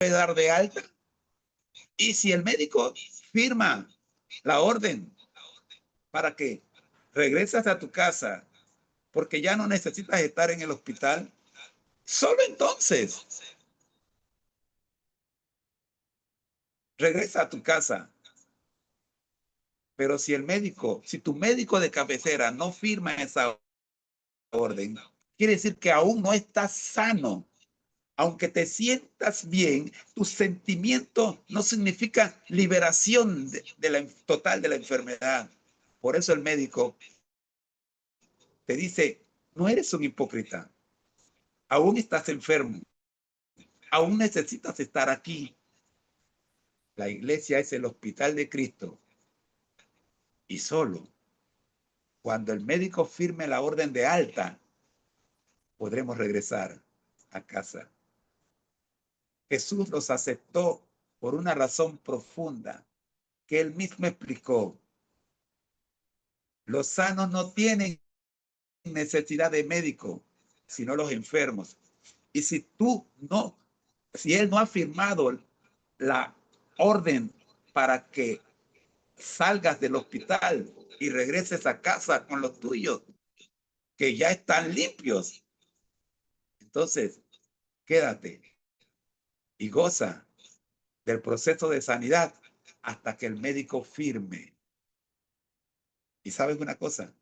dar de alta. Y si el médico firma la orden para que regresas a tu casa porque ya no necesitas estar en el hospital, solo entonces regresa a tu casa. Pero si tu médico de cabecera no firma esa orden, quiere decir que aún no estás sano. Aunque te sientas bien, tu sentimiento no significa liberación total de la enfermedad. Por eso el médico te dice, no eres un hipócrita, aún estás enfermo, aún necesitas estar aquí. La iglesia es el hospital de Cristo y solo cuando el médico firme la orden de alta, podremos regresar a casa. Jesús los aceptó por una razón profunda que él mismo explicó. Los sanos no tienen necesidad de médico, sino los enfermos. Y si él no ha firmado la orden para que salgas del hospital y regreses a casa con los tuyos, que ya están limpios, entonces quédate y goza del proceso de sanidad hasta que el médico firme. ¿Y sabes una cosa?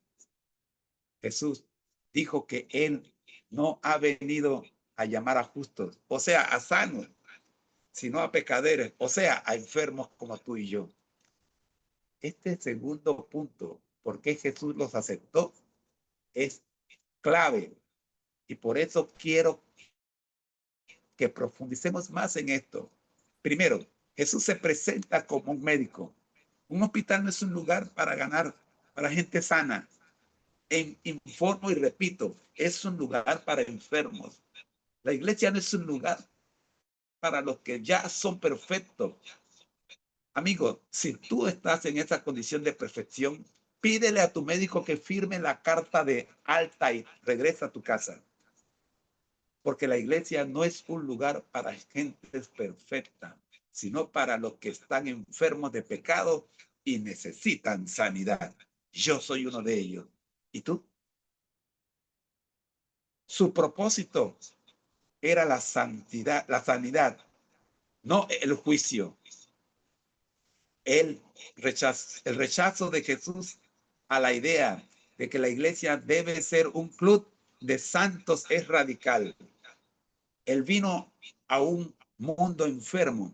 Jesús dijo que él no ha venido a llamar a justos, o sea, a sanos, sino a pecadores, o sea, a enfermos como tú y yo. Este segundo punto, ¿por qué Jesús los aceptó? Es clave. Y por eso quiero que profundicemos más en esto. Primero, Jesús se presenta como un médico. Un hospital no es un lugar para gente sana. Informo y repito, es un lugar para enfermos. La iglesia no es un lugar para los que ya son perfectos. Amigo, si tú estás en esa condición de perfección, pídele a tu médico que firme la carta de alta y regresa a tu casa. Porque la iglesia no es un lugar para gente perfecta, sino para los que están enfermos de pecado y necesitan sanidad. Yo soy uno de ellos. ¿Y tú? Su propósito era la santidad, la sanidad, no el juicio. El rechazo de Jesús a la idea de que la iglesia debe ser un club de santos es radical. Él vino a un mundo enfermo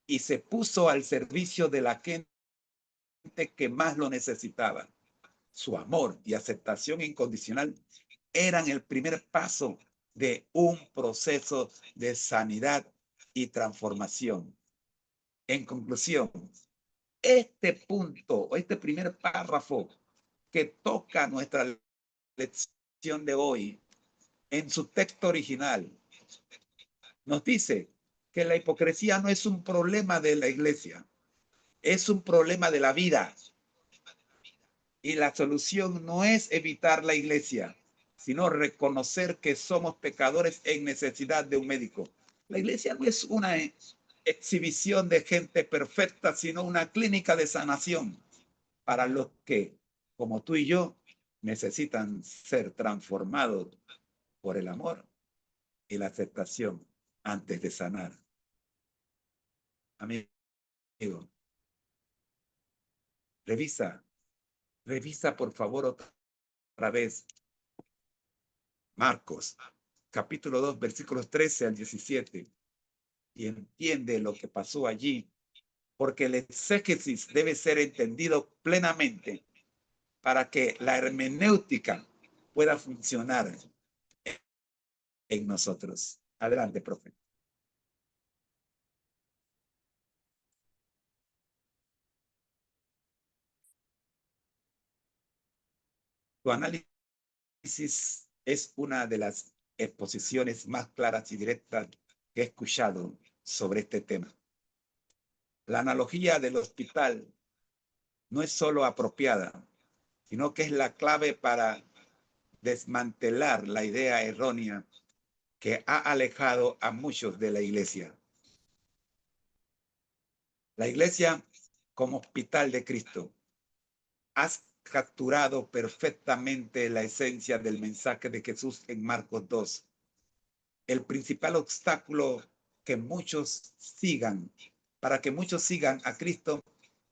y se puso al servicio de la gente que más lo necesitaba. Su amor y aceptación incondicional eran el primer paso de un proceso de sanidad y transformación. En conclusión, este punto, o este primer párrafo que toca nuestra lección de hoy, en su texto original, nos dice que la hipocresía no es un problema de la iglesia, es un problema de la vida. Y la solución no es evitar la iglesia, sino reconocer que somos pecadores en necesidad de un médico. La iglesia no es una exhibición de gente perfecta, sino una clínica de sanación para los que, como tú y yo, necesitan ser transformados por el amor y la aceptación antes de sanar. Amigo, revisa por favor otra vez Marcos, capítulo 2, versículos 13 al 17, y entiende lo que pasó allí, porque el exégesis debe ser entendido plenamente para que la hermenéutica pueda funcionar en nosotros. Adelante, profe. Tu análisis es una de las exposiciones más claras y directas que he escuchado sobre este tema. La analogía del hospital no es solo apropiada, sino que es la clave para desmantelar la idea errónea que ha alejado a muchos de la iglesia. La iglesia como hospital de Cristo. Has capturado perfectamente la esencia del mensaje de Jesús en Marcos 2. El principal obstáculo que muchos sigan, para que muchos sigan a Cristo,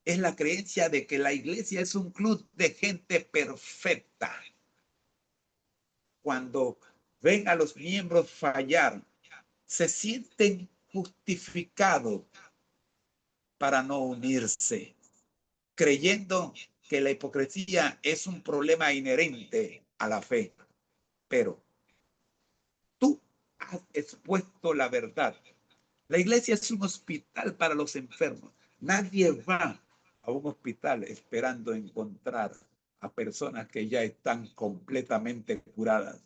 es la creencia de que la iglesia es un club de gente perfecta. Cuando ven a los miembros fallar, se sienten justificados para no unirse, creyendo que la hipocresía es un problema inherente a la fe. Pero tú has expuesto la verdad. La iglesia es un hospital para los enfermos. Nadie va a un hospital esperando encontrar a personas que ya están completamente curadas.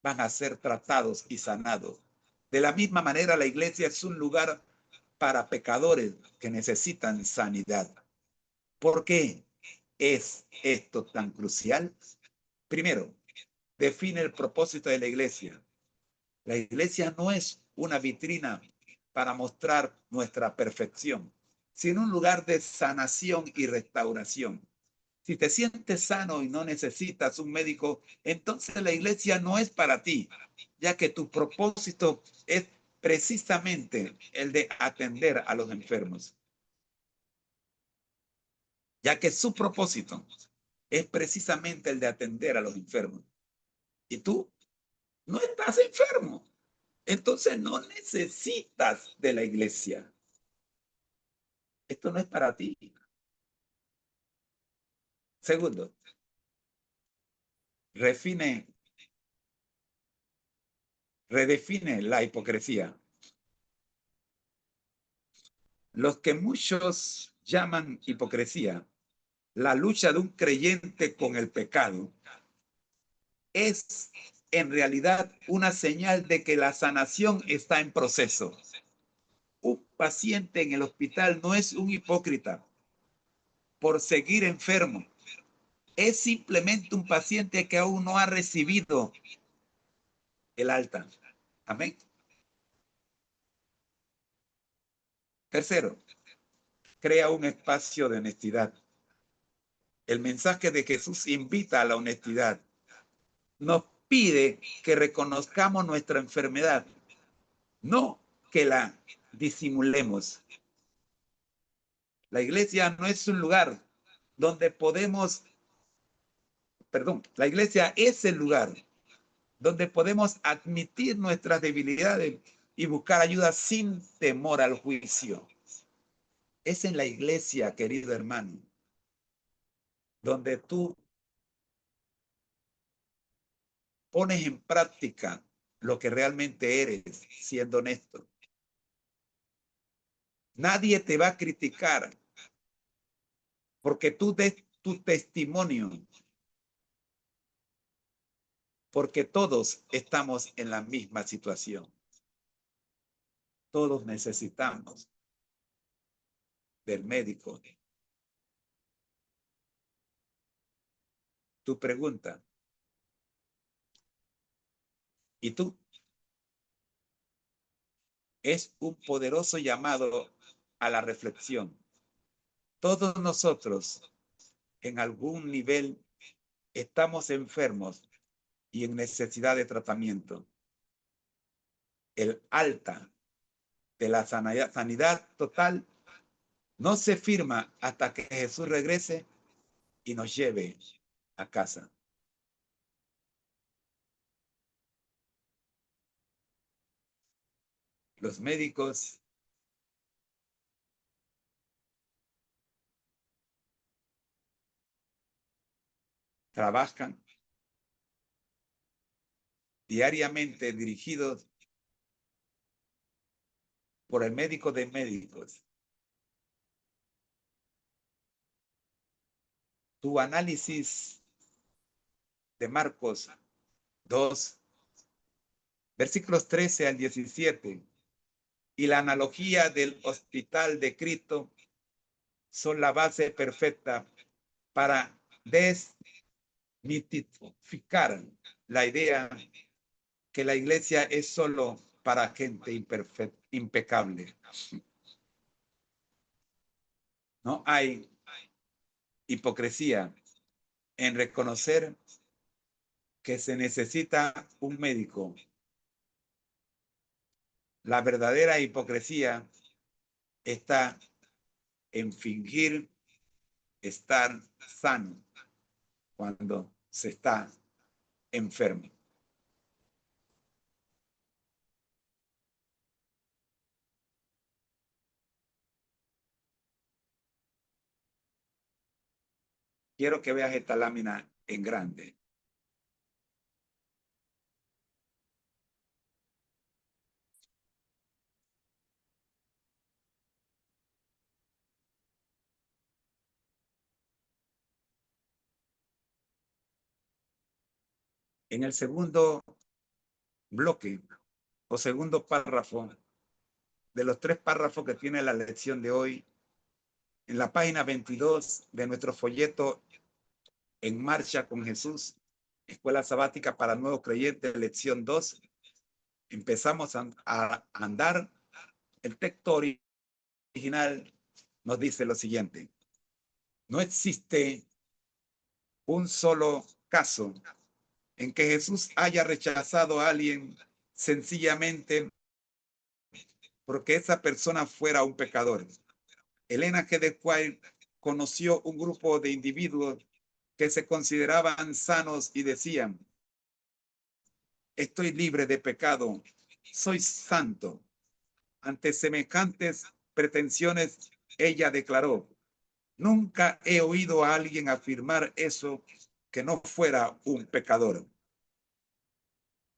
Van a ser tratados y sanados. De la misma manera, la iglesia es un lugar para pecadores que necesitan sanidad. ¿Por qué es esto tan crucial? Primero, define el propósito de la iglesia. La iglesia no es una vitrina para mostrar nuestra perfección, sino un lugar de sanación y restauración. Si te sientes sano y no necesitas un médico, entonces la iglesia no es para ti, ya que tu propósito es precisamente el de atender a los enfermos, ya que su propósito es precisamente el de atender a los enfermos. Y tú no estás enfermo, entonces no necesitas de la iglesia. Esto no es para ti. Segundo, refine, redefine la hipocresía. Los que muchos llaman hipocresía, la lucha de un creyente con el pecado, es en realidad una señal de que la sanación está en proceso. Un paciente en el hospital no es un hipócrita por seguir enfermo. Es simplemente un paciente que aún no ha recibido el alta. Amén. Tercero, crea un espacio de honestidad. El mensaje de Jesús invita a la honestidad. Nos pide que reconozcamos nuestra enfermedad, no que la disimulemos. La iglesia no es un lugar donde podemos, la iglesia es el lugar donde podemos admitir nuestras debilidades y buscar ayuda sin temor al juicio. Es en la iglesia, querido hermano, donde tú pones en práctica lo que realmente eres, siendo honesto. Nadie te va a criticar porque tú des tu testimonio, porque todos estamos en la misma situación. Todos necesitamos del médico. Tu pregunta, ¿y tú? Es un poderoso llamado a la reflexión. Todos nosotros, en algún nivel, estamos enfermos y en necesidad de tratamiento. El alta de la sanidad total no se firma hasta que Jesús regrese y nos lleve a casa. Los médicos trabajan diariamente dirigidos por el médico de médicos. Tu análisis de Marcos 2, versículos 13 al 17, y la analogía del hospital de Cristo son la base perfecta para desmitificar la idea que la iglesia es solo para gente impecable. No hay hipocresía en reconocer que se necesita un médico. La verdadera hipocresía está en fingir estar sano cuando se está enfermo. Quiero que veas esta lámina en grande. En el segundo bloque o segundo párrafo de los 3 párrafos que tiene la lección de hoy, en la página 22 de nuestro folleto En Marcha con Jesús, Escuela Sabática para Nuevos Creyentes, lección 2, empezamos a andar. El texto original nos dice lo siguiente: no existe un solo caso en que Jesús haya rechazado a alguien sencillamente porque esa persona fuera un pecador. Elena G. de White conoció un grupo de individuos que se consideraban sanos y decían: estoy libre de pecado, soy santo. Ante semejantes pretensiones, ella declaró: nunca he oído a alguien afirmar eso que no fuera un pecador.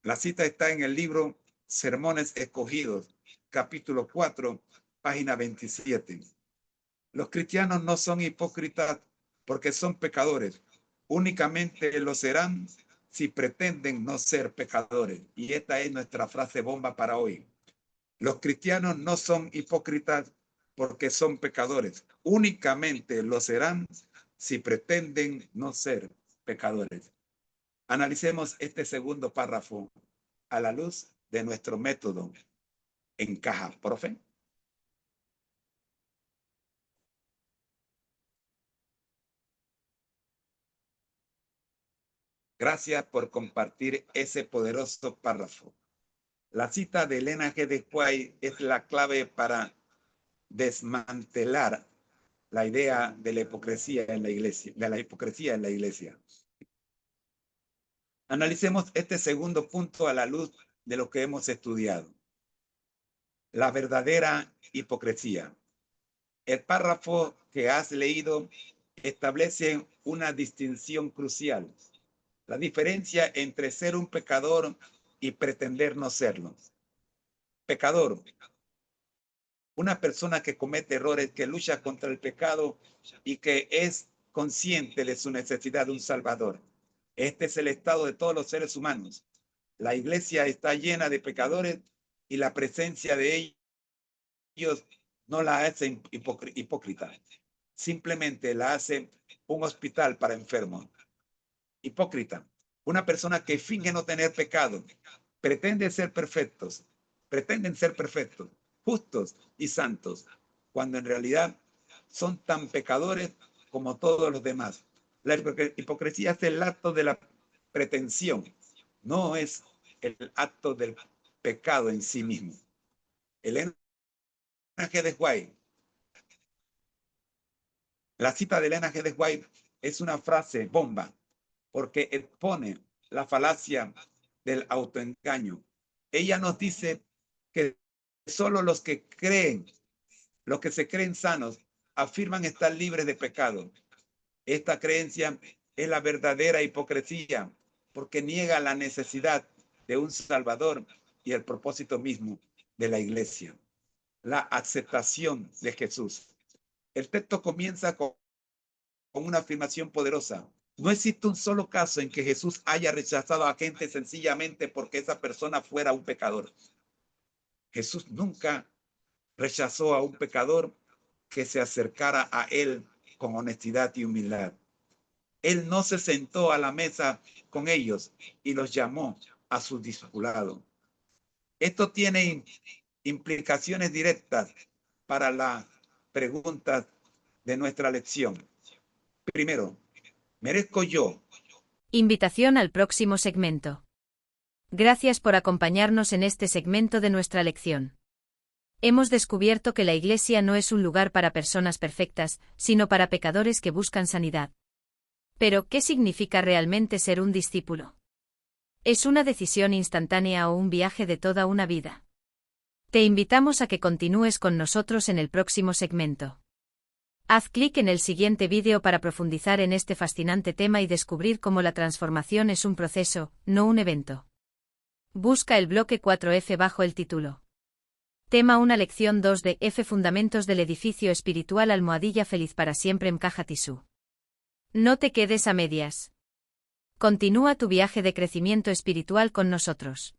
La cita está en el libro Sermones Escogidos, capítulo 4, página 27. Los cristianos no son hipócritas porque son pecadores. Únicamente lo serán si pretenden no ser pecadores. Y esta es nuestra frase bomba para hoy. Los cristianos no son hipócritas porque son pecadores. Únicamente lo serán si pretenden no ser pecadores. Analicemos este segundo párrafo a la luz de nuestro método. ¿Encaja, profe? Gracias por compartir ese poderoso párrafo. La cita de Elena G. de White es la clave para desmantelar la idea de la hipocresía en la iglesia, Analicemos este segundo punto a la luz de lo que hemos estudiado. La verdadera hipocresía. El párrafo que has leído establece una distinción crucial: la diferencia entre ser un pecador y pretender no serlo. Pecador: una persona que comete errores, que lucha contra el pecado y que es consciente de su necesidad de un Salvador. Este es el estado de todos los seres humanos. La iglesia está llena de pecadores y la presencia de ellos no la hace hipócrita. Simplemente la hace un hospital para enfermos. Hipócrita: una persona que finge no tener pecado, pretende ser perfectos, pretenden ser perfectos, justos y santos, cuando en realidad son tan pecadores como todos los demás. La hipocresía es el acto de la pretensión, no es el acto del pecado en sí mismo. Elena G. de White, la cita de Elena G. de White es una frase bomba porque expone la falacia del autoengaño. Ella nos dice que solo los que creen, los que se creen sanos, afirman estar libres de pecado. Esta creencia es la verdadera hipocresía porque niega la necesidad de un Salvador y el propósito mismo de la iglesia, la aceptación de Jesús. El texto comienza con una afirmación poderosa: no existe un solo caso en que Jesús haya rechazado a gente sencillamente porque esa persona fuera un pecador. Jesús nunca rechazó a un pecador que se acercara a él con honestidad y humildad. Él no se sentó a la mesa con ellos y los llamó a su discipulado. Esto tiene implicaciones directas para la pregunta de nuestra lección. Primero, ¿merezco yo? Invitación al próximo segmento. Gracias por acompañarnos en este segmento de nuestra lección. Hemos descubierto que la Iglesia no es un lugar para personas perfectas, sino para pecadores que buscan sanidad. Pero, ¿qué significa realmente ser un discípulo? ¿Es una decisión instantánea o un viaje de toda una vida? Te invitamos a que continúes con nosotros en el próximo segmento. Haz clic en el siguiente vídeo para profundizar en este fascinante tema y descubrir cómo la transformación es un proceso, no un evento. Busca el bloque 4F bajo el título. Tema 1 Lección 2 de F Fundamentos del edificio espiritual _ Feliz para siempre Mkaja Tisú. No te quedes a medias. Continúa tu viaje de crecimiento espiritual con nosotros.